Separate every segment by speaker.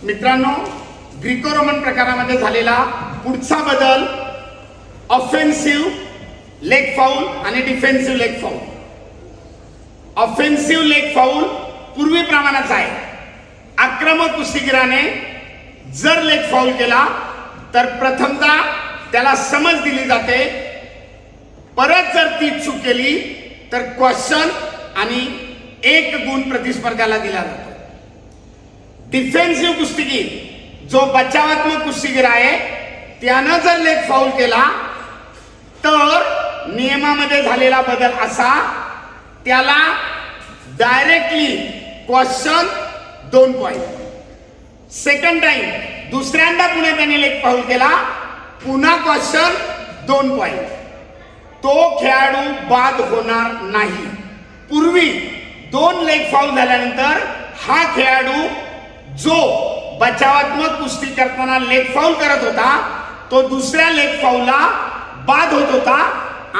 Speaker 1: मित्रांनो, Greco Roman प्रकारामध्ये झालेला पुढचा बदल ऑफेन्सिव्ह लेग फाऊल आणि defensive leg foul. Offensive leg foul पूर्वी प्रमाणाचा आहे. आक्रमक कुस्तीगीराने जर लेग फाऊल केला तर प्रथमतः त्याला समज दिली जाते. परत जर ती चूक केली तर क्वेश्चन आणि 1 गुण प्रतिस्पर्ध्याला दिला जातो. डिफेन्सिव्ह कुस्तीगीर जो बचावात्मक कुस्तीगीर आहे त्यानं जर लेग फाऊल केला तर नियमामध्ये झालेला बदल असा, त्याला directly question 2 point. Second time दुसऱ्यांदा पुन्हा त्याने लेग फाऊल केला, पुन्हा क्वेश्चन 2 पॉइंट. तो खेळाडू बाद होणार नाही. पूर्वी 2 लेग फाऊल झाल्यानंतर हा खेळाडू जो बचावात्मक कुस्ती करताना लेग फाऊल करत होता तो दुसऱ्या लेग फाऊलला बाद होत होता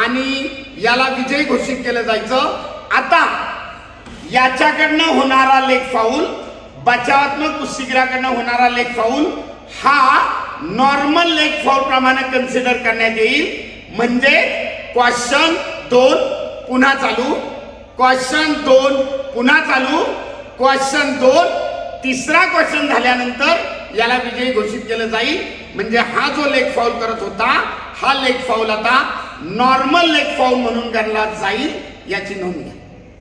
Speaker 1: आणि याला विजयी घोषित केलं जायचं. आता याच्याकडनं होणारा लेग फाऊल, बचावात्मक कुस्तीगीराकडनं होणारा लेग फाऊल हा नॉर्मल लेग फाऊल प्रमाणे कन्सिडर करण्यात येईल. म्हणजे क्वेश्चन 2 पुन्हा चालू, क्वेश्चन 2 पुन्हा चालू, क्वेश्चन 2, तिसरा क्वेश्चन झाल्यानंतर याला विजयी घोषित केलं जाईल. म्हणजे हा जो लेग फाऊल करत होता हा लेग फाऊल आता नॉर्मल लेग फाऊल म्हणून गणला जाईल, याची नोंद घ्या.